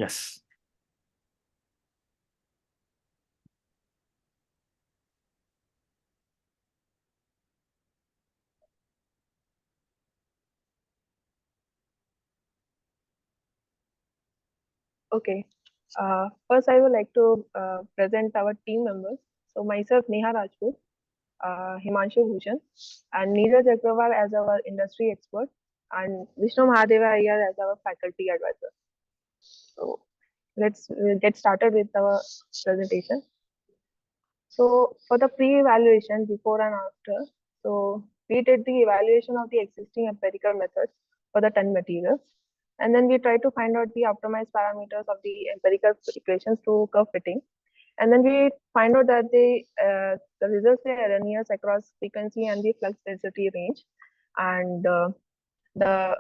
Yes. Okay. First, I would like to present our team members. So, myself, Neha Rajput, Himanshu Bhushan, and Neeraj Agrawal as our industry expert, and Vishnu Mahadeva Iyer as our faculty advisor. So, let's get started with our presentation. So, for the pre-evaluation before and after, so we did the evaluation of the existing empirical methods for the 10 materials. And then we try to find out the optimized parameters of the empirical equations to curve fitting. And then we find out that the results are erroneous across frequency and the flux density range. And the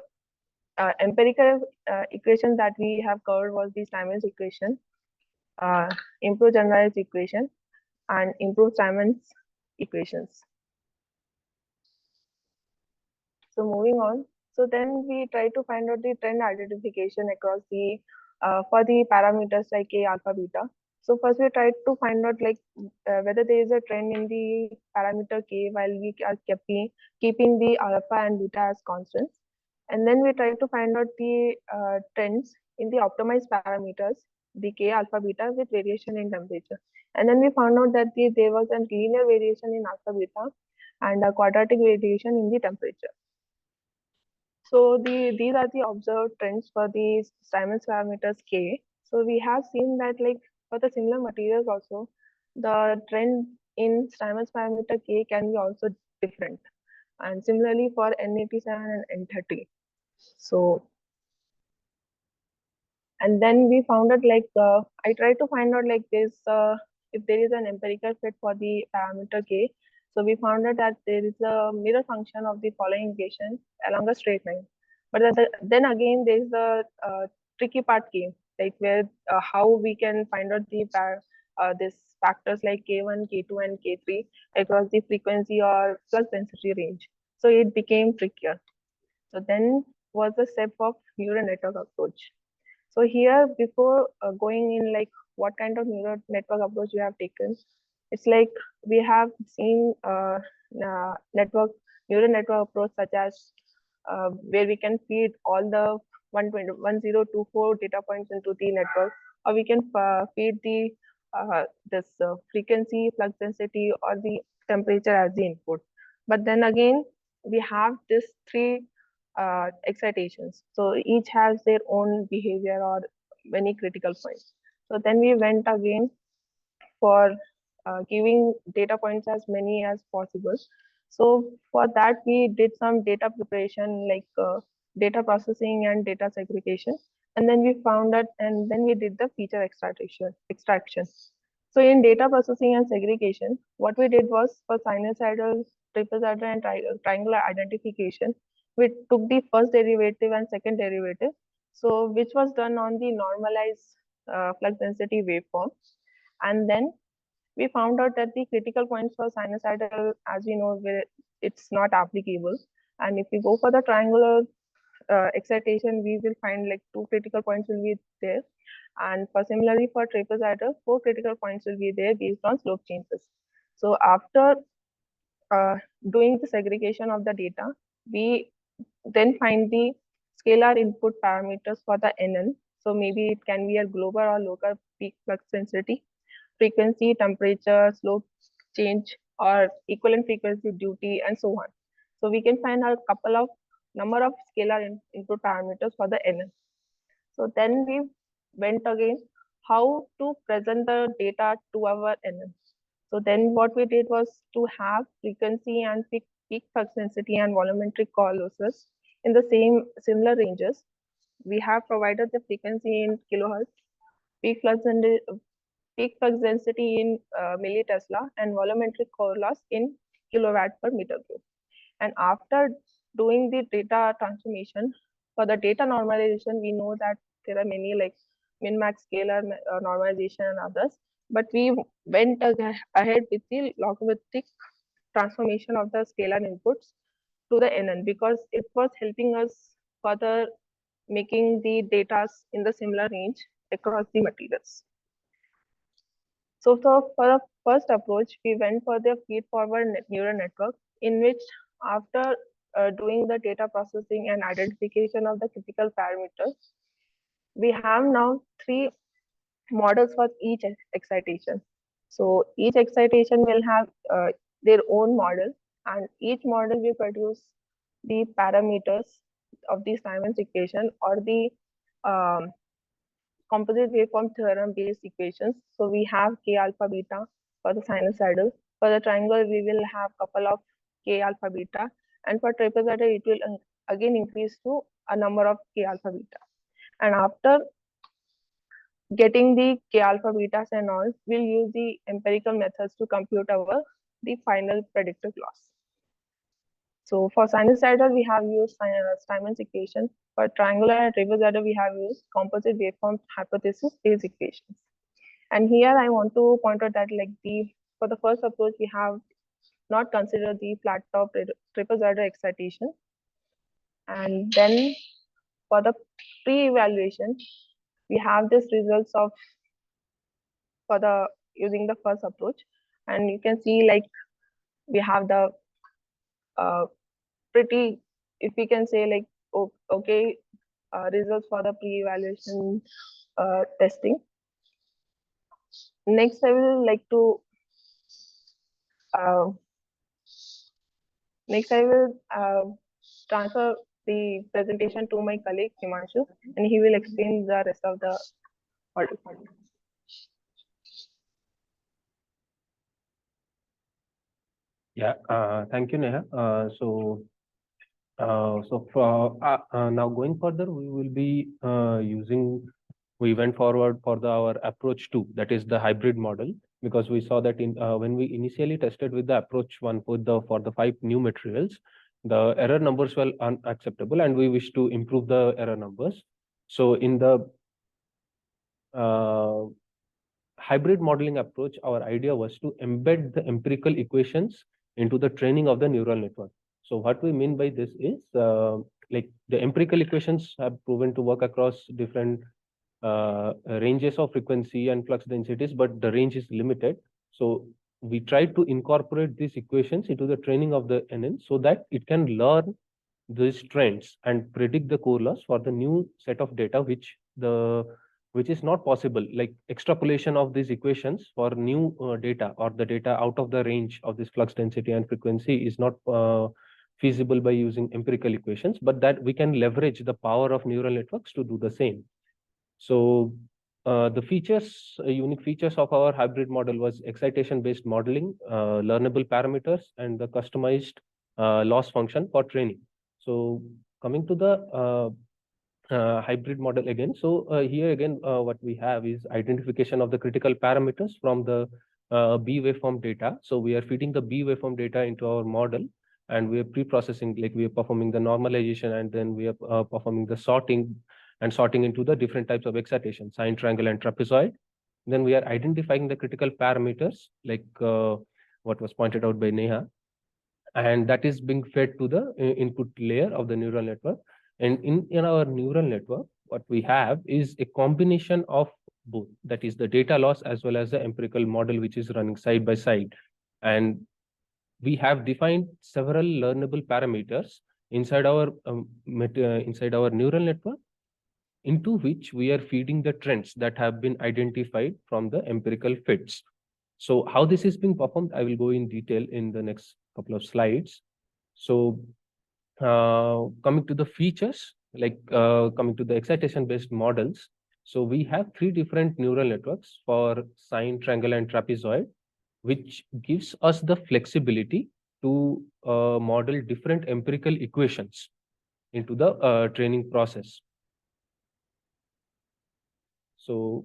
empirical equation that we have covered was the Simon's equation, uh, improved generalized equation, and improved Simon's equations. So moving on. So then we try to find out the trend identification across the for the parameters like A, alpha, beta. So first we try to find out like whether there is a trend in the parameter K while we are keeping the alpha and beta as constants. And then we try to find out the trends in the optimized parameters, the K, alpha, beta with variation in temperature. And then we found out that there was a linear variation in alpha, beta and a quadratic variation in the temperature. So these are the observed trends for the Simon's parameters K. So we have seen that like for the similar materials also, the trend in Simon's parameter K can be also different. And similarly for N87 and N30. So, and then we found out like, I tried to find out like this, if there is an empirical fit for the parameter K. So we found out that there is a mirror function of the following equation along a straight line. But then again, there is the tricky part came, like where how we can find out the this factors like K1, K2, and K3 across the frequency or flux density range. So it became trickier. So then was the step of neural network approach. So here, before going in, like what kind of neural network approach you have taken, it's like we have seen network neural network approach such as where we can feed all the 1024 data points into the network, or we can feed the this frequency, flux density, or the temperature as the input. But then again, we have this three excitations. So each has their own behavior or many critical points. So then we went again for giving data points as many as possible. So for that, we did some data preparation like data processing and data segregation. And then we found that, and then we did the feature extraction. So in data processing and segregation, what we did was for sinusoidal, trapezoidal, and triangular identification, we took the first derivative and second derivative. So which was done on the normalized flux density waveform. And then we found out that the critical points for sinusoidal, as we know, it's not applicable. And if we go for the triangular excitation, we will find like two critical points will be there. And for similarly for trapezoidal, four critical points will be there based on slope changes. So after doing the segregation of the data, we then find the scalar input parameters for the NN. So maybe it can be a global or local peak flux density, frequency, temperature, slope change, or equivalent frequency duty, and so on. So we can find a couple of number of scalar input parameters for the NN. So then we went again how to present the data to our NN. So then what we did was to have frequency and peak flux density and volumetric core losses in the similar ranges. We have provided the frequency in kilohertz, peak flux peak flux density in millitesla, and volumetric core loss in kilowatt per meter cube. And after doing the data transformation, for the data normalization, we know that there are many like min-max scalar normalization and others, but we went ahead with the logarithmic transformation of the scalar inputs to the NN because it was helping us further making the data in the similar range across the materials. So for the first approach, we went for the feed-forward neural network, in which after doing the data processing and identification of the critical parameters, we have now three models for each excitation. So each excitation will have their own model, and each model will produce the parameters of the Simon's equation or the um, composite waveform theorem based equations. So we have k alpha beta for the sinusoidal. For the triangle, we will have couple of k alpha beta, and for trapezoidal, it will again increase to a number of k alpha beta. And after getting the k alpha betas and all, we'll use the empirical methods to compute the final predictive loss. So for sinusoidal, we have used Simon's equation. For triangular and trapezoidal, we have used composite waveform hypothesis based equations. And here I want to point out that for the first approach, we have not considered the flat top trapezoidal excitation. And then for the pre-evaluation, we have this results of for the using the first approach, and you can see we have the pretty, if we can say okay, results for the pre-evaluation testing. Next, I will like to transfer the presentation to my colleague Himanshu, and he will explain the rest of the audio. Yeah, thank you, Neha. For now going further, we will be we went forward for our approach 2, that is the hybrid model, because we saw that when we initially tested with the approach 1 for the 5 new materials, the error numbers were unacceptable, and we wish to improve the error numbers. So in the hybrid modeling approach, our idea was to embed the empirical equations into the training of the neural network. So what we mean by this is like the empirical equations have proven to work across different ranges of frequency and flux densities, but the range is limited. So we try to incorporate these equations into the training of the NN so that it can learn these trends and predict the core loss for the new set of data, which is not possible. Like extrapolation of these equations for new data or the data out of the range of this flux density and frequency is not feasible by using empirical equations, but that we can leverage the power of neural networks to do the same. So the unique features of our hybrid model was excitation-based modeling, learnable parameters, and the customized loss function for training. So coming to the hybrid model again. So here again, what we have is identification of the critical parameters from the B waveform data. So we are feeding the B waveform data into our model, and we are pre-processing, like we are performing the normalization, and then we are performing the sorting into the different types of excitation, sine, triangle, and trapezoid. Then we are identifying the critical parameters, like what was pointed out by Neha, and that is being fed to the input layer of the neural network. And in our neural network, what we have is a combination of both, that is the data loss as well as the empirical model, which is running side by side. And we have defined several learnable parameters inside our neural network, into which we are feeding the trends that have been identified from the empirical fits. So how this is being performed, I will go in detail in the next couple of slides. So coming to the features, coming to the excitation-based models. So we have 3 different neural networks for sine, triangle, and trapezoid, which gives us the flexibility to model different empirical equations into the training process. So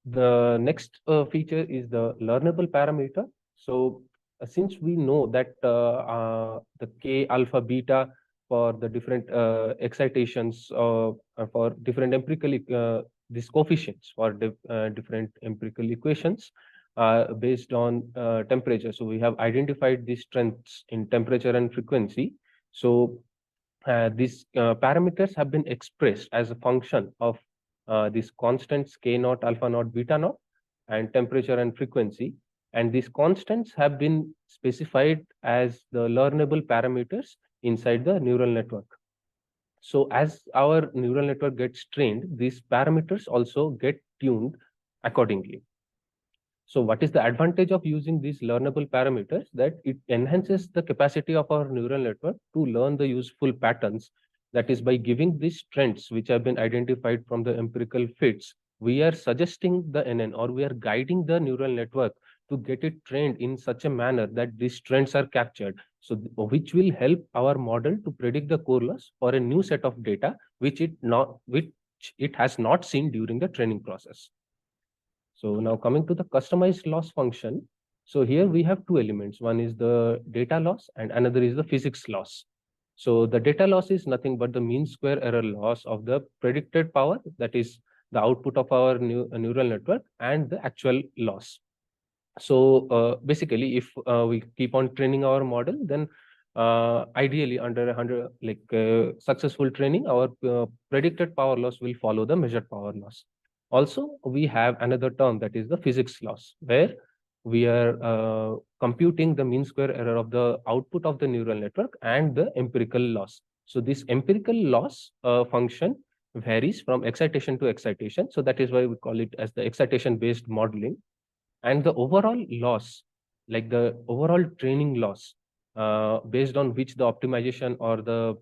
the next feature is the learnable parameter. So since we know that the k alpha beta for the different excitations for different empirical these coefficients for different empirical equations based on temperature. So we have identified these trends in temperature and frequency. So these parameters have been expressed as a function of these constants k naught, alpha naught, beta naught, and temperature and frequency. And these constants have been specified as the learnable parameters inside the neural network. So as our neural network gets trained, these parameters also get tuned accordingly. So what is the advantage of using these learnable parameters? That it enhances the capacity of our neural network to learn the useful patterns. That is, by giving these trends which have been identified from the empirical fits, we are suggesting the NN, or we are guiding the neural network to get it trained in such a manner that these trends are captured. So which will help our model to predict the core loss for a new set of data which it has not seen during the training process. So now coming to the customized loss function. So here we have two elements. One is the data loss and another is the physics loss. So the data loss is nothing but the mean square error loss of the predicted power, that is the output of our neural network, and the actual loss. So basically, if we keep on training our model, then ideally under 100 successful training, our predicted power loss will follow the measured power loss. Also, we have another term, that is the physics loss, where we are computing the mean square error of the output of the neural network and the empirical loss. So this empirical loss function varies from excitation to excitation. So that is why we call it as the excitation based modeling. And the overall loss, like the overall training loss, based on which the optimization or the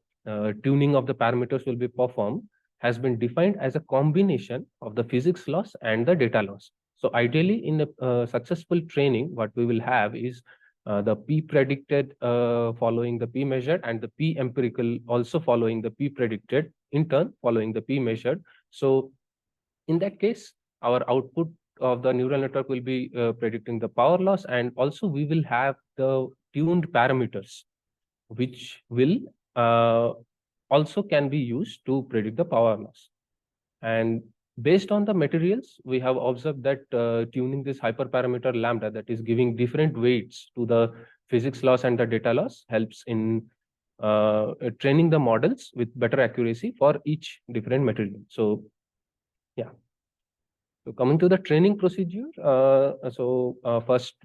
tuning of the parameters will be performed, has been defined as a combination of the physics loss and the data loss. So ideally, in a successful training, what we will have is the P predicted following the P measured, and the P empirical also following the P predicted, in turn following the P measured. So in that case, our output of the neural network will be predicting the power loss, and also we will have the tuned parameters, which will also can be used to predict the power loss. And based on the materials, we have observed that tuning this hyperparameter lambda, that is giving different weights to the physics loss and the data loss, helps in training the models with better accuracy for each different material. So yeah. So coming to the training procedure, first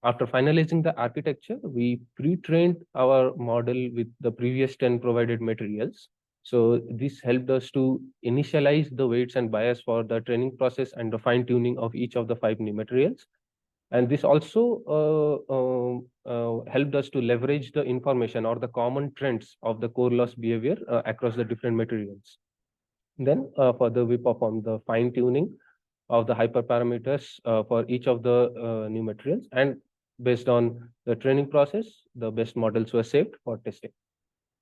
after finalizing the architecture, we pre-trained our model with the previous 10 provided materials. So this helped us to initialize the weights and bias for the training process and the fine tuning of each of the 5 new materials. And this also helped us to leverage the information or the common trends of the core loss behavior across the different materials. Then further, we perform the fine tuning of the hyperparameters for each of the new materials, and based on the training process, the best models were saved for testing.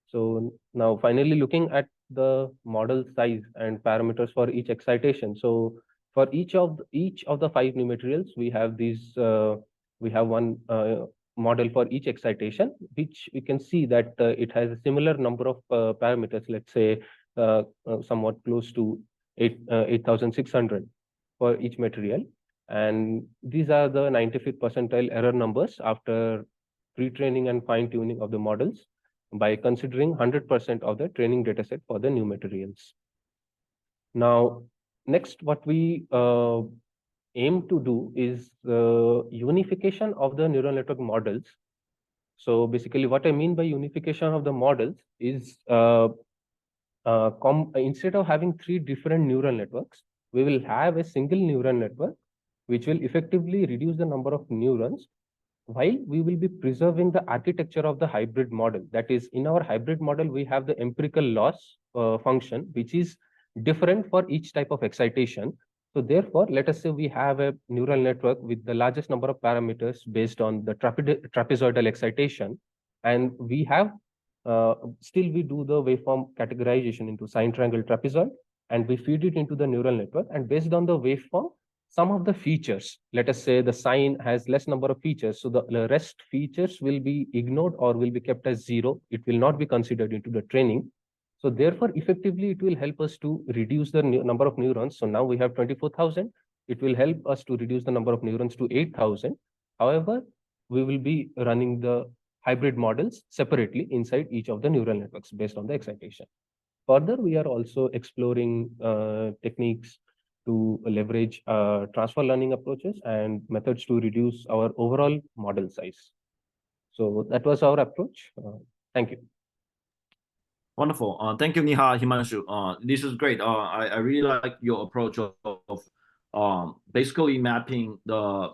So now finally looking at the model size and parameters for each excitation. So for each of the 5 new materials, we have we have one model for each excitation, which we can see that it has a similar number of parameters, let's say somewhat close to 8,600 for each material. And these are the 95th percentile error numbers after pre-training and fine-tuning of the models by considering 100% of the training dataset for the new materials. Now, next, what we aim to do is unification of the neural network models. So basically, what I mean by unification of the models is instead of having 3 different neural networks, we will have a single neural network which will effectively reduce the number of neurons, while we will be preserving the architecture of the hybrid model. That is, in our hybrid model, we have the empirical loss function, which is different for each type of excitation. So therefore, let us say we have a neural network with the largest number of parameters based on the trapezoidal excitation, and we have still we do the waveform categorization into sine triangle trapezoid, and we feed it into the neural network, and based on the waveform, some of the features, let us say the sine has less number of features, so the rest features will be ignored or will be kept as 0. It will not be considered into the training. So therefore, effectively, it will help us to reduce the number of neurons. So now we have 24,000. It will help us to reduce the number of neurons to 8,000. However, we will be running the hybrid models separately inside each of the neural networks based on the excitation. Further, we are also exploring techniques to leverage transfer learning approaches and methods to reduce our overall model size. So that was our approach. Thank you. Wonderful. Thank you, Niha, Himanshu. This is great. I really like your approach of basically mapping the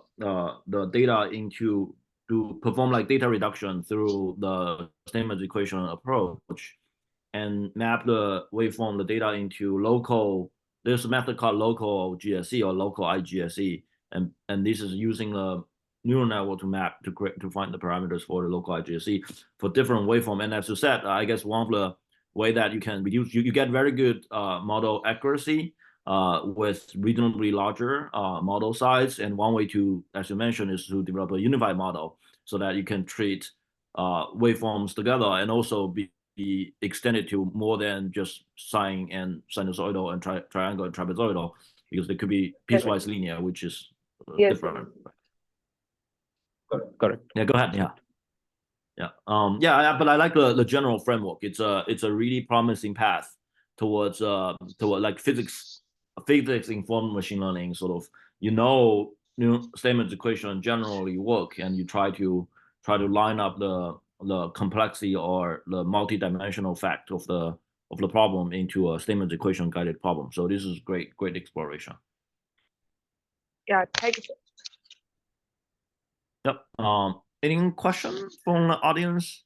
data into to perform like data reduction through the Steinmetz equation approach, and map the waveform, the data into local. There's a method called local GSE or local IGSE, and this is using a neural network to map to find the parameters for the local IGSE for different waveform. And as you said, I guess one of the way that you can reduce, you get very good model accuracy with reasonably larger model size. And one way to, as you mentioned, is to develop a unified model so that you can treat waveforms together and also be extended to more than just sine and sinusoidal and triangle and trapezoidal, because they could be piecewise linear, which is different. Correct. Yeah, go ahead. Yeah, but I like the general framework. It's a really promising path towards like physics informed machine learning. Sort of, Steinmetz equation generally work, and you try to line up the complexity or the multi-dimensional fact of the problem into a Steinmetz equation guided problem. So this is great exploration. Yeah, thank you. Yep. Any questions from the audience?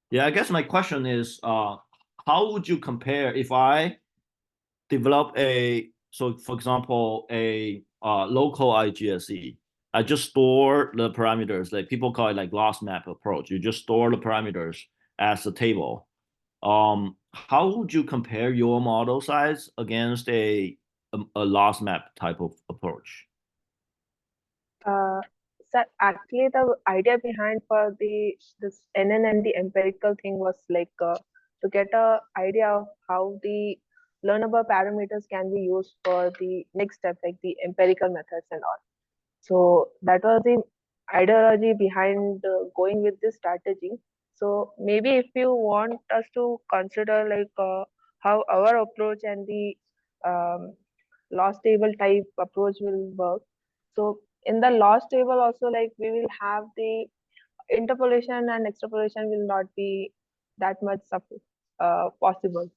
Yeah, I guess my question is, how would you compare if I develop for example, a local IGSE? I just store the parameters, like people call it like loss map approach. You just store the parameters as a table. How would you compare your model size against a loss map type of approach? So actually, the idea behind for this NN and the empirical thing was like to get a idea of how the learnable parameters can be used for the next step, like the empirical methods and all. So that was the ideology behind going with this strategy. So maybe if you want us to consider like how our approach and the loss table type approach will work. So in the loss table also, like we will have the interpolation and extrapolation will not be that much possible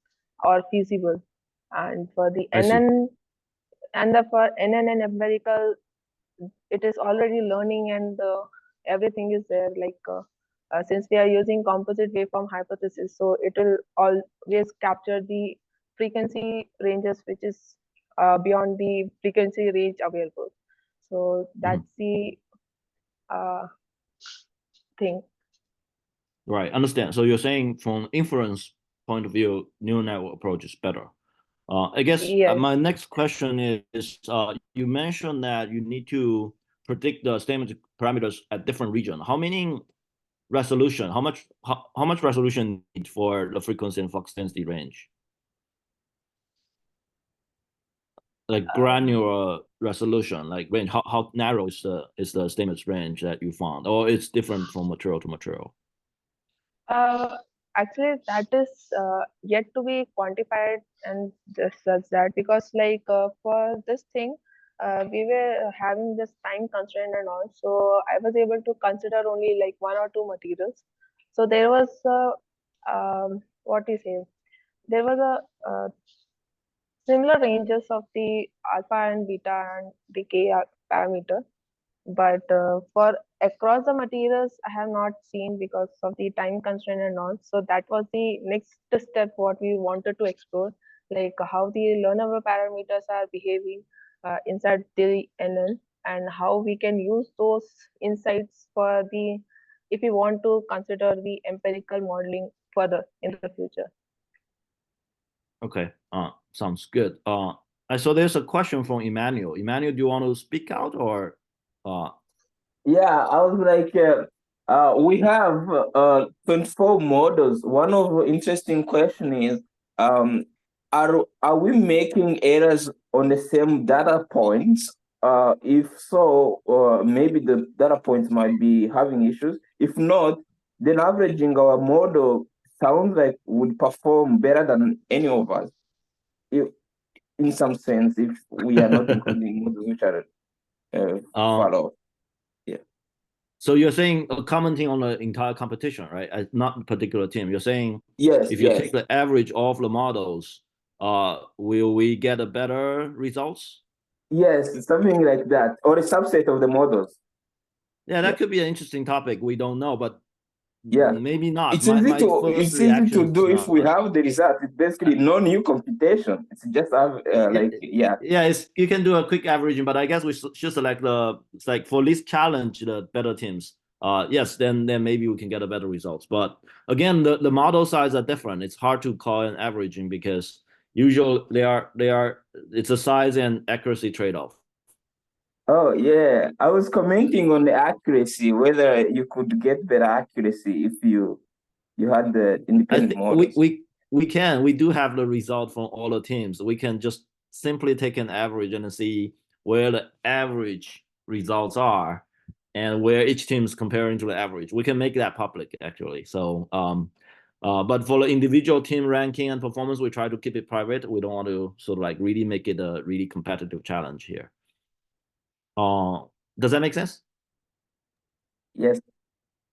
or feasible. And for the NN and for NN and empirical, it is already learning and everything is there. Like since we are using composite waveform hypothesis, so it will always capture the frequency ranges which is beyond the frequency range available. So that's the thing. Right, understand. So you're saying from inference point of view, neural network approach is better. I guess Yes. My next question is you mentioned that you need to predict the Steinmetz parameters at different region. How many resolution? How much resolution need for the frequency and flux density range? Like granular resolution, like range. How narrow is the Steinmetz range that you found, or it's different from material to material? Actually, that is yet to be quantified and just such that, because like for this thing, we were having this time constraint and all, so I was able to consider only like one or two materials. So there was what do you say? There was a similar ranges of the alpha and beta and the k parameter. But for across the materials, I have not seen because of the time constraint and all. So that was the next step what we wanted to explore, like how the learnable parameters are behaving inside the NN, and how we can use those insights for the, if we want to consider the empirical modeling further in the future. Okay, sounds good. I saw there's a question from Emmanuel. Emmanuel, do you want to speak out or? Yeah, I was like, we have 24 models. One of the interesting question is, are we making errors on the same data points, If so, maybe the data points might be having issues. If not, then averaging our model sounds like would perform better than any of us, if, in some sense, if we are not including models which are far off. Yeah. So you're saying commenting on the entire competition, right? Not a particular team. You're saying Yes, if you yes. take the average of the models, will we get a better results? Yes, something like that, or a subset of the models. Yeah, that could be an interesting topic. We don't know, but Yeah, maybe not. it's easy My to first it's easy reaction to is do if not, we but have the result. It's basically no new computation. It's just have yeah, you can do a quick averaging, but I guess we should select it's like for this challenge the better teams. Yes, then maybe we can get a better results. But again, the model size are different. It's hard to call an averaging because usually it's a size and accuracy trade-off. Oh yeah, I was commenting on the accuracy, whether you could get better accuracy if you had the I independent think models. we do have the result from all the teams. We can just simply take an average and see where the average results are and where each team is comparing to the average. We can make that public actually. So but for the individual team ranking and performance, we try to keep it private. We don't want to sort of like really make it a really competitive challenge here. Does that make sense? Yes.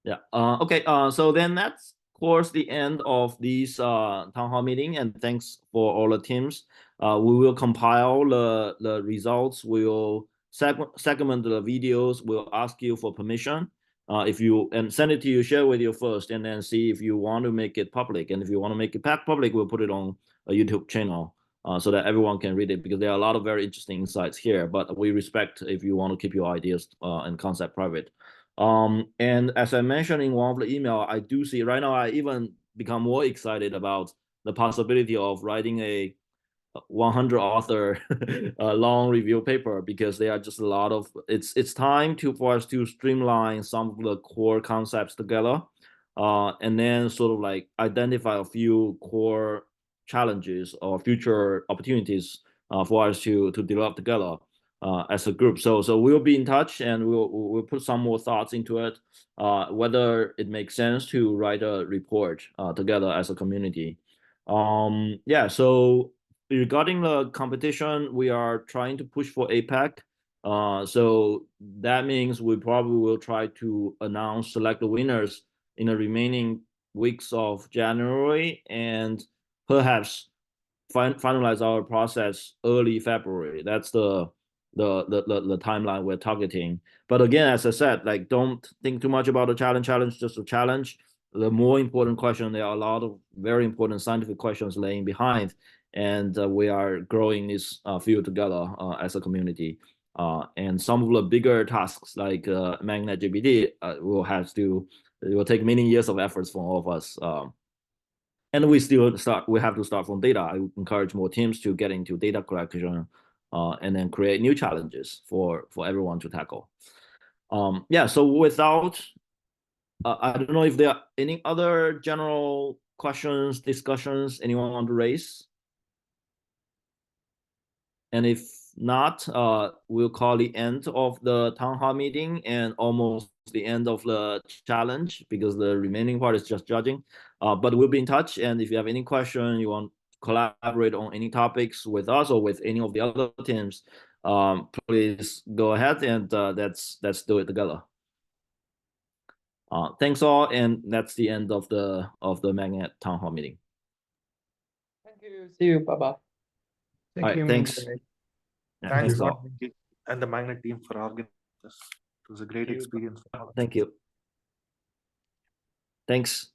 Yeah. Okay. So then that's of course the end of this town hall meeting, and thanks for all the teams. We will compile the results. We'll segment the videos. We'll ask you for permission. If you and send it to you, share with you first, and then see if you want to make it public. And if you want to make it public, we'll put it on a YouTube channel so that everyone can read it, because there are a lot of very interesting insights here. But we respect if you want to keep your ideas and concept private. And as I mentioned in one of the email, I do see right now I even become more excited about the possibility of writing a 100 author long review paper, because there are just a lot of it's time for us to streamline some of the core concepts together, and then sort of like identify a few core challenges or future opportunities for us to develop together as a group. So we'll be in touch, and we'll put some more thoughts into it, whether it makes sense to write a report together as a community. Yeah, so regarding the competition, we are trying to push for APAC. So that means we probably will try to select the winners in the remaining weeks of January, and perhaps finalize our process early February. That's the timeline we're targeting. But again, as I said, like don't think too much about the challenge, just a challenge. The more important question, there are a lot of very important scientific questions laying behind, and we are growing this field together as a community. And some of the bigger tasks like MagNet GPT it will take many years of efforts from all of us. And we have to start from data. I encourage more teams to get into data collection and then create new challenges for everyone to tackle. Yeah, so without, I don't know if there are any other general questions, discussions anyone want to raise? And if not, we'll call the end of the town hall meeting and almost the end of the challenge, because the remaining part is just judging. But we'll be in touch, and if you have any question, you want to collaborate on any topics with us or with any of the other teams, please go ahead, and let's do it together. Thanks all, and that's the end of the MagNet town hall meeting. Thank you. See you. Bye-bye. All right, thanks. Yeah, Thanks thanks a all. lot, Minky, and the MagNet team for organizing this. It was a great experience. Thank you. Thanks.